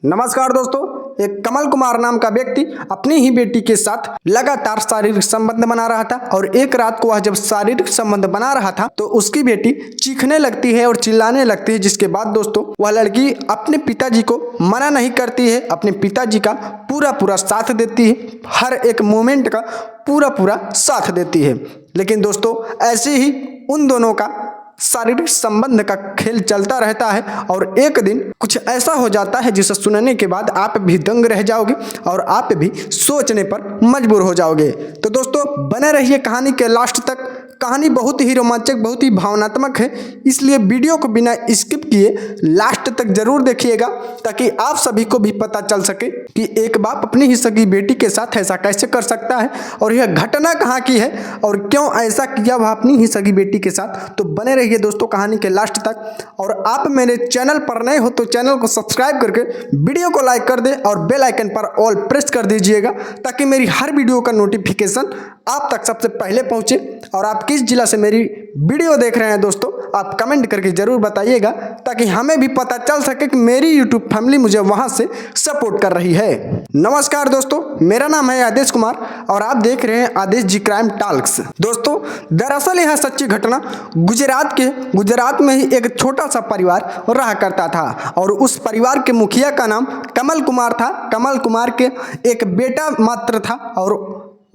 नमस्कार दोस्तों, एक कमल कुमार नाम का व्यक्ति अपनी ही बेटी के साथ लगातार शारीरिक संबंध बना रहा था और एक रात को वह जब शारीरिक संबंध बना रहा था तो उसकी बेटी चीखने लगती है और चिल्लाने लगती है। जिसके बाद दोस्तों वह लड़की अपने पिताजी को मना नहीं करती है, अपने पिताजी का पूरा साथ देती है, हर एक मोमेंट का पूरा साथ देती है। लेकिन दोस्तों ऐसे ही उन दोनों का शारीरिक संबंध का खेल चलता रहता है और एक दिन कुछ ऐसा हो जाता है जिसे सुनने के बाद आप भी दंग रह जाओगे और आप भी सोचने पर मजबूर हो जाओगे। तो दोस्तों बने रहिए कहानी के लास्ट तक। कहानी बहुत ही रोमांचक, बहुत ही भावनात्मक है, इसलिए वीडियो को बिना स्किप किए लास्ट तक जरूर देखिएगा ताकि आप सभी को भी पता चल सके कि एक बाप अपनी ही सगी बेटी के साथ ऐसा कैसे कर सकता है और यह घटना कहाँ की है और क्यों ऐसा किया वह अपनी ही सगी बेटी के साथ। तो बने रहिए दोस्तों कहानी के लास्ट तक। और आप मेरे चैनल पर नए हो तो चैनल को सब्सक्राइब करके वीडियो को लाइक कर दे और बेल आइकन पर ऑल प्रेस कर दीजिएगा ताकि मेरी हर वीडियो का नोटिफिकेशन आप तक सबसे पहले पहुंचे। और आप किस जिला से मेरी वीडियो देख रहे हैं दोस्तों आप कमेंट करके जरूर बताइएगा ताकि हमें भी पता चल सके कि मेरी यूट्यूब फैमिली मुझे वहां से सपोर्ट कर रही है। नमस्कार दोस्तों, मेरा नाम है आदेश कुमार और आप देख रहे हैं आदेश जी क्राइम टॉक्स। दोस्तों दरअसल यह सच्ची घटना गुजरात में ही एक छोटा सा परिवार रहा करता था और उस परिवार के मुखिया का नाम कमल कुमार था। कमल कुमार के एक बेटा मात्र था और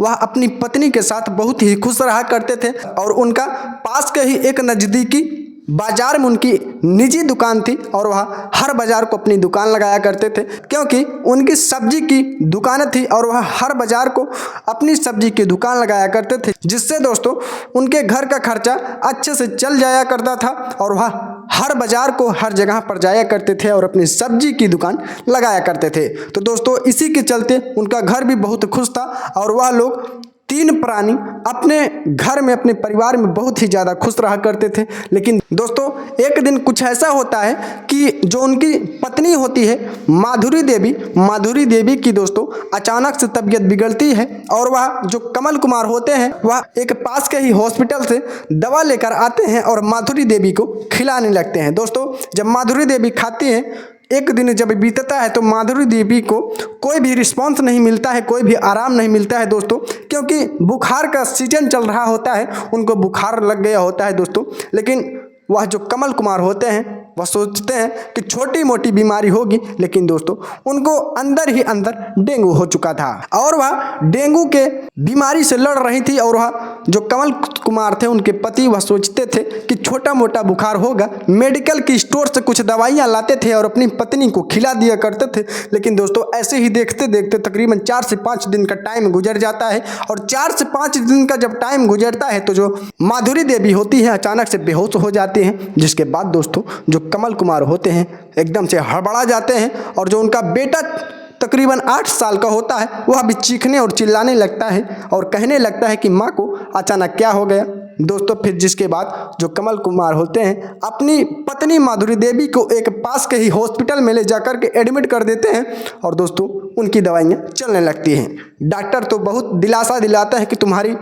वह अपनी पत्नी के साथ बहुत ही खुश रहा करते थे और उनका पास के ही एक नज़दीकी बाजार में उनकी निजी दुकान थी और वह हर बाजार को अपनी दुकान लगाया करते थे क्योंकि उनकी सब्जी की दुकान थी और वह हर बाजार को अपनी सब्जी की दुकान लगाया करते थे, जिससे दोस्तों उनके घर का खर्चा अच्छे से चल जाया करता था और वह हर बाजार को हर जगह पर जाया करते थे और अपनी सब्जी की दुकान लगाया करते थे। तो दोस्तों इसी के चलते उनका घर भी बहुत खुश था और वह लोग तीन प्राणी अपने घर में अपने परिवार में बहुत ही ज़्यादा खुश रहा करते थे। लेकिन दोस्तों एक दिन कुछ ऐसा होता है कि जो उनकी पत्नी होती है माधुरी देवी की दोस्तों अचानक से तबीयत बिगड़ती है और वह जो कमल कुमार होते हैं वह एक पास के ही हॉस्पिटल से दवा लेकर आते हैं और माधुरी देवी को खिलाने लगते हैं। दोस्तों जब माधुरी देवी खाती हैं एक दिन जब बीतता है तो माधुरी देवी को कोई भी रिस्पांस नहीं मिलता है, कोई भी आराम नहीं मिलता है दोस्तों, क्योंकि बुखार का सीजन चल रहा होता है, उनको बुखार लग गया होता है दोस्तों। लेकिन वह जो कमल कुमार होते हैं वह सोचते हैं कि छोटी मोटी बीमारी होगी, लेकिन दोस्तों उनको अंदर ही अंदर डेंगू हो चुका था और वह डेंगू के बीमारी से लड़ रही थी। और वह जो कमल कुमार थे उनके पति वह सोचते थे कि छोटा मोटा बुखार होगा, मेडिकल की स्टोर से कुछ दवाइयाँ लाते थे और अपनी पत्नी को खिला दिया करते थे। लेकिन दोस्तों ऐसे ही देखते देखते तकरीबन 4 से 5 दिन का टाइम गुजर जाता है और 4 से 5 दिन का जब टाइम गुजरता है तो जो माधुरी देवी होती है अचानक से बेहोश हो जाती हैं, जिसके बाद दोस्तों जो कमल कुमार होते हैं एकदम से हड़बड़ा जाते हैं और जो उनका बेटा तकरीबन 8 साल का होता है वह भी चीखने और चिल्लाने लगता है और कहने लगता है कि माँ को अचानक क्या हो गया। दोस्तों फिर जिसके बाद जो कमल कुमार होते हैं अपनी पत्नी माधुरी देवी को एक पास के ही हॉस्पिटल में ले जाकर के एडमिट कर देते हैं और दोस्तों उनकी दवाइयाँ चलने लगती हैं। डॉक्टर तो बहुत दिलासा दिलाता है कि तुम्हारी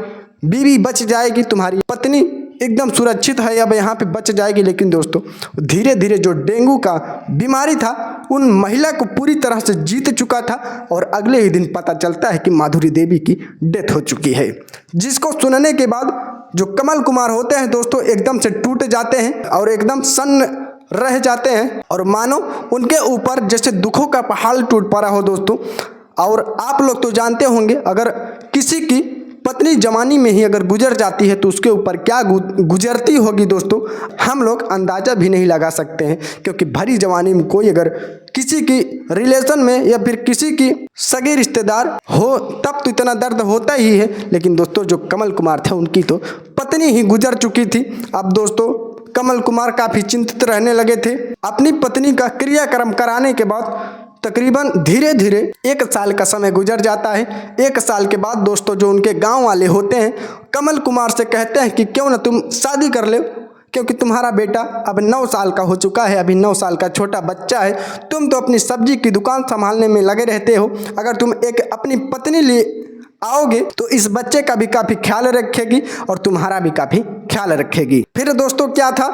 बीवी बच जाएगी, तुम्हारी पत्नी एकदम सुरक्षित है, अब यहाँ पे बच जाएगी। लेकिन दोस्तों धीरे धीरे जो डेंगू का बीमारी था उन महिला को पूरी तरह से जीत चुका था और अगले ही दिन पता चलता है कि माधुरी देवी की डेथ हो चुकी है, जिसको सुनने के बाद जो कमल कुमार होते हैं दोस्तों एकदम से टूट जाते हैं और एकदम सन्न रह जाते हैं और मानो उनके ऊपर जैसे दुखों का पहाड़ टूट पड़ा हो दोस्तों। और आप लोग तो जानते होंगे अगर किसी की पत्नी जवानी में ही अगर गुजर जाती है तो उसके ऊपर क्या गुजरती होगी दोस्तों, हम लोग अंदाज़ा भी नहीं लगा सकते हैं, क्योंकि भरी जवानी में कोई अगर किसी की रिलेशन में या फिर किसी की सगे रिश्तेदार हो तब तो इतना दर्द होता ही है। लेकिन दोस्तों जो कमल कुमार थे उनकी तो पत्नी ही गुजर चुकी थी। अब दोस्तों कमल कुमार काफ़ी चिंतित रहने लगे थे। अपनी पत्नी का क्रियाक्रम कराने के बाद तकरीबन धीरे धीरे 1 साल का समय गुजर जाता है। 1 साल के बाद दोस्तों जो उनके गांव वाले होते हैं कमल कुमार से कहते हैं कि क्यों ना तुम शादी कर ले, क्योंकि तुम्हारा बेटा अब 9 साल का हो चुका है, अभी 9 साल का छोटा बच्चा है, तुम तो अपनी सब्जी की दुकान संभालने में लगे रहते हो, अगर तुम एक अपनी पत्नी लिए आओगे तो इस बच्चे का भी काफी ख्याल रखेगी और तुम्हारा भी काफी ख्याल रखेगी। फिर दोस्तों क्या था,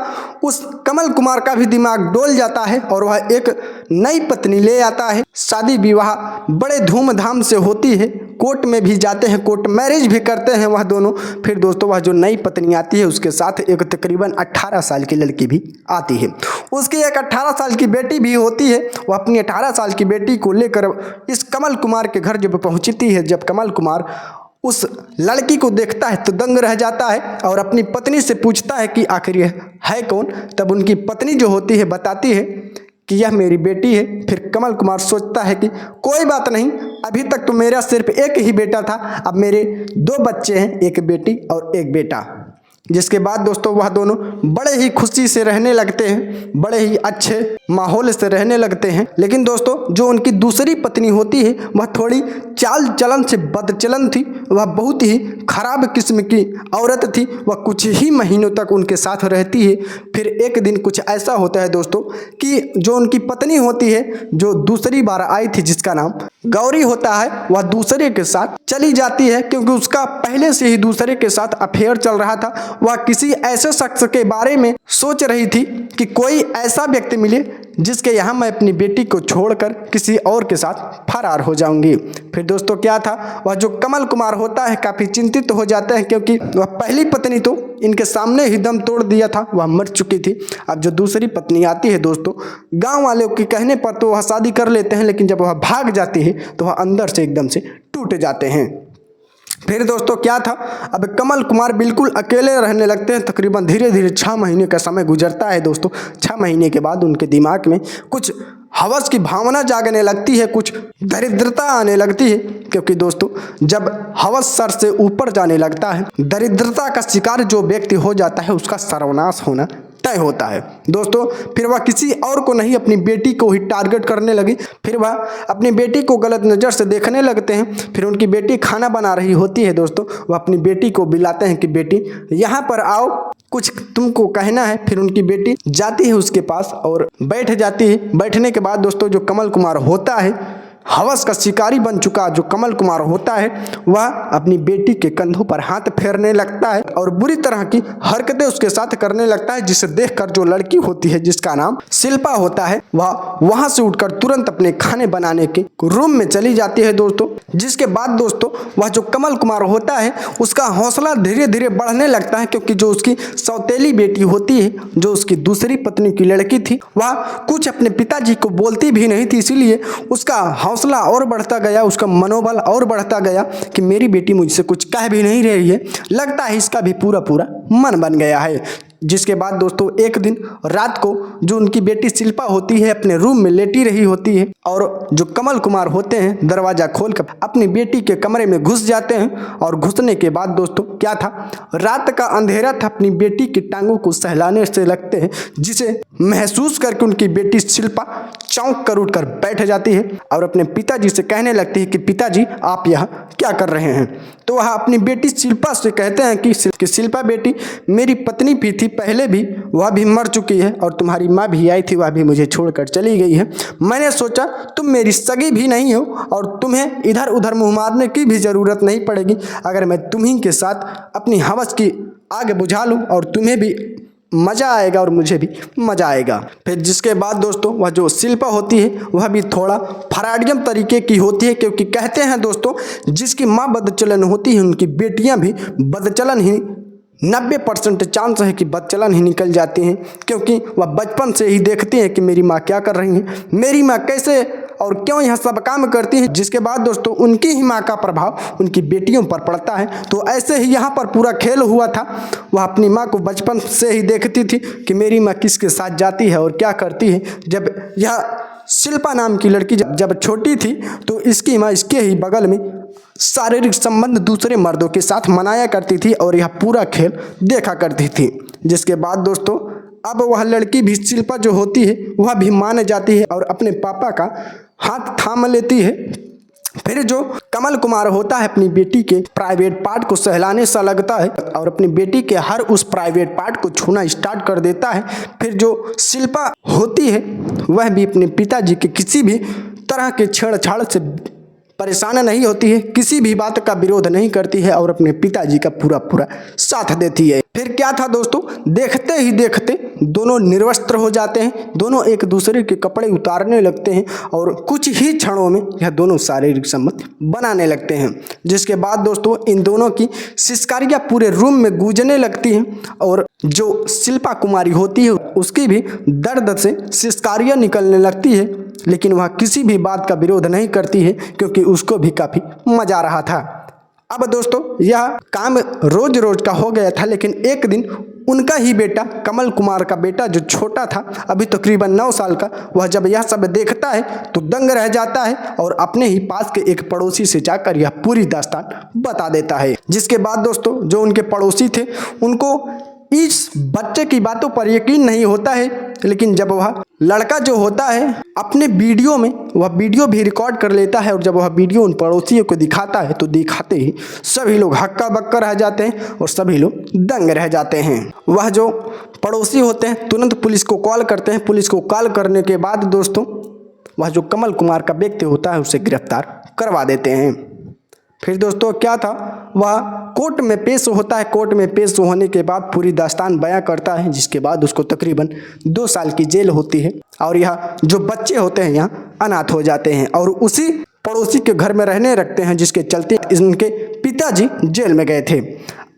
उस कमल कुमार का भी दिमाग डोल जाता है और वह एक नई पत्नी ले आता है। शादी विवाह बड़े धूमधाम से होती है, कोर्ट में भी जाते हैं, कोर्ट मैरिज भी करते हैं वह दोनों। फिर दोस्तों वह जो नई पत्नी आती है उसके साथ एक तकरीबन 18 साल की लड़की भी आती है। उसकी एक 18 साल की बेटी भी होती है। वह अपनी 18 साल की बेटी को लेकर इस कमल कुमार के घर जब पहुंचती है, जब कमल कुमार उस लड़की को देखता है तो दंग रह जाता है और अपनी पत्नी से पूछता है कि आखिर यह है कौन। तब उनकी पत्नी जो होती है बताती है कि यह मेरी बेटी है। फिर कमल कुमार सोचता है कि कोई बात नहीं, अभी तक तो मेरा सिर्फ एक ही बेटा था, अब मेरे 2 बच्चे हैं, एक बेटी और एक बेटा। जिसके बाद दोस्तों वह दोनों बड़े ही खुशी से रहने लगते हैं, बड़े ही अच्छे माहौल से रहने लगते हैं। लेकिन दोस्तों जो उनकी दूसरी पत्नी होती है वह थोड़ी चाल चलन से बदचलन थी, वह बहुत ही खराब किस्म की औरत थी। वह कुछ ही महीनों तक उनके साथ रहती है। फिर एक दिन कुछ ऐसा होता है दोस्तों कि जो उनकी पत्नी होती है, जो दूसरी बार आई थी, जिसका नाम गौरी होता है, वह दूसरे के साथ चली जाती है क्योंकि उसका पहले से ही दूसरे के साथ अफेयर चल रहा था। वह किसी ऐसे शख्स के बारे में सोच रही थी कि कोई ऐसा व्यक्ति मिले जिसके यहाँ मैं अपनी बेटी को छोड़कर किसी और के साथ फरार हो जाऊंगी। फिर दोस्तों क्या था, वह जो कमल कुमार होता है काफ़ी चिंतित हो जाते हैं क्योंकि वह पहली पत्नी तो इनके सामने ही दम तोड़ दिया था, वह मर चुकी थी। अब जो दूसरी पत्नी आती है दोस्तों, गांव वालों के कहने पर तो वह शादी कर लेते हैं, लेकिन जब वह भाग जाती है तो वह अंदर से एकदम से टूट जाते हैं। फिर दोस्तों क्या था, अब कमल कुमार बिल्कुल अकेले रहने लगते हैं। तकरीबन धीरे धीरे 6 महीने का समय गुजरता है दोस्तों। 6 महीने के बाद उनके दिमाग में कुछ हवस की भावना जागने लगती है, कुछ दरिद्रता आने लगती है। क्योंकि दोस्तों जब हवस सर से ऊपर जाने लगता है, दरिद्रता का शिकार जो व्यक्ति हो जाता है उसका सर्वनाश होना तय होता है दोस्तों। फिर वह किसी और को नहीं, अपनी बेटी को ही टारगेट करने लगी। फिर वह अपनी बेटी को गलत नज़र से देखने लगते हैं। फिर उनकी बेटी खाना बना रही होती है दोस्तों, वह अपनी बेटी को बुलाते हैं कि बेटी यहाँ पर आओ, कुछ तुमको कहना है। फिर उनकी बेटी जाती है उसके पास और बैठ जाती है। बैठने के बाद दोस्तों जो कमल कुमार होता है, हवस का शिकारी बन चुका जो कमल कुमार होता है, वह अपनी बेटी के कंधों पर हाथ फेरने लगता है और बुरी तरह की हरकतें उसके साथ करने लगता है। जिसे देखकर जो लड़की होती है, जिसका नाम शिल्पा होता है, वह वहां से उठकर तुरंत अपने खाने बनाने के रूम में चली जाती है दोस्तों। जिसके बाद दोस्तों वह जो कमल कुमार होता है उसका हौसला धीरे धीरे बढ़ने लगता है क्योंकि जो उसकी सौतेली बेटी होती है, जो उसकी दूसरी पत्नी की लड़की थी, वह कुछ अपने पिताजी को बोलती भी नहीं थी। इसीलिए उसका हौसला और बढ़ता गया, उसका मनोबल और बढ़ता गया कि मेरी बेटी मुझसे कुछ कह भी नहीं रही है, लगता है इसका भी पूरा पूरा मन बन गया है। जिसके बाद दोस्तों एक दिन रात को जो उनकी बेटी शिल्पा होती है अपने रूम में लेटी रही होती है और जो कमल कुमार होते हैं दरवाज़ा खोलकर अपनी बेटी के कमरे में घुस जाते हैं। और घुसने के बाद दोस्तों क्या था, रात का अंधेरा था, अपनी बेटी की टांगों को सहलाने से लगते हैं, जिसे महसूस करके उनकी बेटी शिल्पा चौंक कर उठकर बैठ जाती है और अपने पिताजी से कहने लगती है कि पिताजी आप यह क्या कर रहे हैं। तो वह अपनी बेटी शिल्पा से कहते हैं कि शिल्पा बेटी, मेरी पत्नी भी थी पहले भी, वह भी मर चुकी है और तुम्हारी माँ भी आई थी, वह भी मुझे छोड़कर चली गई है। मैंने सोचा तुम मेरी सगी भी नहीं हो और तुम्हें इधर उधर मुँह मारने की भी ज़रूरत नहीं पड़ेगी अगर मैं तुम्हीं के साथ अपनी हवस की आग बुझा लूँ और तुम्हें भी मज़ा आएगा और मुझे भी मज़ा आएगा। फिर जिसके बाद दोस्तों वह जो शिल्पा होती है वह भी थोड़ा फराडियम तरीके की होती है क्योंकि कहते हैं दोस्तों जिसकी माँ बदचलन होती है उनकी बेटियां भी बदचलन ही 90% चांस है कि बदचलन ही निकल जाती हैं क्योंकि वह बचपन से ही देखती हैं कि मेरी माँ क्या कर रही है, मेरी माँ कैसे और क्यों यह सब काम करती है। जिसके बाद दोस्तों उनकी ही माँ का प्रभाव उनकी बेटियों पर पड़ता है। तो ऐसे ही यहाँ पर पूरा खेल हुआ था। वह अपनी माँ को बचपन से ही देखती थी कि मेरी माँ किसके साथ जाती है और क्या करती है। जब यह शिल्पा नाम की लड़की जब छोटी थी तो इसकी माँ इसके ही बगल में शारीरिक संबंध दूसरे मर्दों के साथ मनाया करती थी और यह पूरा खेल देखा करती थी। जिसके बाद दोस्तों अब वह लड़की भी शिल्पा जो होती है वह भी मान जाती है और अपने पापा का हाथ थाम लेती है। फिर जो कमल कुमार होता है अपनी बेटी के प्राइवेट पार्ट को सहलाने सा लगता है और अपनी बेटी के हर उस प्राइवेट पार्ट को छूना स्टार्ट कर देता है। फिर जो शिल्पा होती है वह भी अपने पिताजी के किसी भी तरह के छेड़छाड़ से परेशान नहीं होती है, किसी भी बात का विरोध नहीं करती है और अपने पिताजी का पूरा पूरा साथ देती है। फिर क्या था दोस्तों, देखते ही देखते दोनों निर्वस्त्र हो जाते हैं, दोनों एक दूसरे के कपड़े उतारने लगते हैं और कुछ ही क्षणों में यह दोनों शारीरिक संबंध बनाने लगते हैं। जिसके बाद दोस्तों इन दोनों की सिसकारियाँ पूरे रूम में गूंजने लगती हैं और जो शिल्पा कुमारी होती है उसकी भी दर्द से सिसकारियाँ निकलने लगती है, लेकिन वह किसी भी बात का विरोध नहीं करती है क्योंकि उसको भी काफ़ी मजा आ रहा था। अब दोस्तों यह काम रोज रोज का हो गया था, लेकिन एक दिन उनका ही बेटा, कमल कुमार का बेटा जो छोटा था, अभी तकरीबन 9 साल का, वह जब यह सब देखता है तो दंग रह जाता है और अपने ही पास के एक पड़ोसी से जाकर यह पूरी दास्तान बता देता है। जिसके बाद दोस्तों जो उनके पड़ोसी थे उनको इस बच्चे की बातों पर यकीन नहीं होता है, लेकिन जब वह लड़का जो होता है अपने वीडियो में वह वीडियो भी रिकॉर्ड कर लेता है और जब वह वीडियो उन पड़ोसियों को दिखाता है तो दिखाते ही सभी लोग हक्का बक्का रह जाते हैं और सभी लोग दंग रह जाते हैं। वह जो पड़ोसी होते हैं तुरंत पुलिस को कॉल करते हैं। पुलिस को कॉल करने के बाद दोस्तों वह जो कमल कुमार का व्यक्ति होता है उसे गिरफ्तार करवा देते हैं। फिर दोस्तों क्या था, वह कोर्ट में पेश होता है। कोर्ट में पेश होने के बाद पूरी दास्तान बयां करता है, जिसके बाद उसको तकरीबन 2 साल की जेल होती है और यह जो बच्चे होते हैं यहाँ अनाथ हो जाते हैं और उसी पड़ोसी के घर में रहने रखते हैं, जिसके चलते इनके पिताजी जेल में गए थे।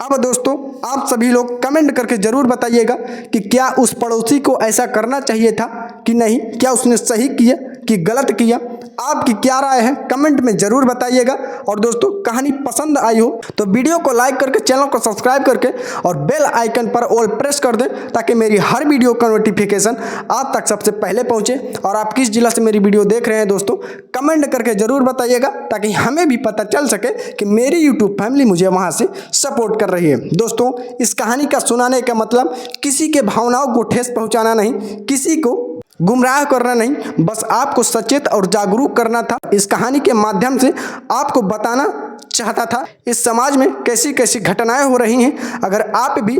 अब दोस्तों आप सभी लोग कमेंट करके ज़रूर बताइएगा कि क्या उस पड़ोसी को ऐसा करना चाहिए था कि नहीं, क्या उसने सही किया कि गलत किया। आपकी क्या राय है कमेंट में ज़रूर बताइएगा। और दोस्तों कहानी पसंद आई हो तो वीडियो को लाइक करके चैनल को सब्सक्राइब करके और बेल आइकन पर ऑल प्रेस कर दें ताकि मेरी हर वीडियो का नोटिफिकेशन आप तक सबसे पहले पहुंचे। और आप किस जिला से मेरी वीडियो देख रहे हैं दोस्तों कमेंट करके ज़रूर बताइएगा ताकि हमें भी पता चल सके कि मेरी यूट्यूब फैमिली मुझे वहाँ से सपोर्ट कर रही है। दोस्तों इस कहानी का सुनाने का मतलब किसी के भावनाओं को ठेस पहुँचाना नहीं, किसी को गुमराह करना नहीं, बस आपको सचेत और जागरूक करना था। इस कहानी के माध्यम से आपको बताना चाहता था इस समाज में कैसी कैसी घटनाएं हो रही हैं। अगर आप भी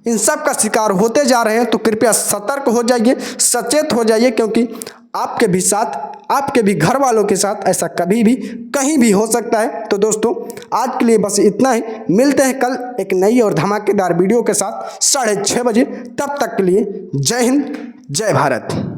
इन सब का शिकार होते जा रहे हैं तो कृपया सतर्क हो जाइए, सचेत हो जाइए, क्योंकि आपके भी साथ, आपके भी घर वालों के साथ ऐसा कभी भी कहीं भी हो सकता है। तो दोस्तों आज के लिए बस इतना ही, मिलते हैं कल एक नई और धमाकेदार वीडियो के साथ 6:30 बजे। तब तक के लिए जय हिंद, जय भारत।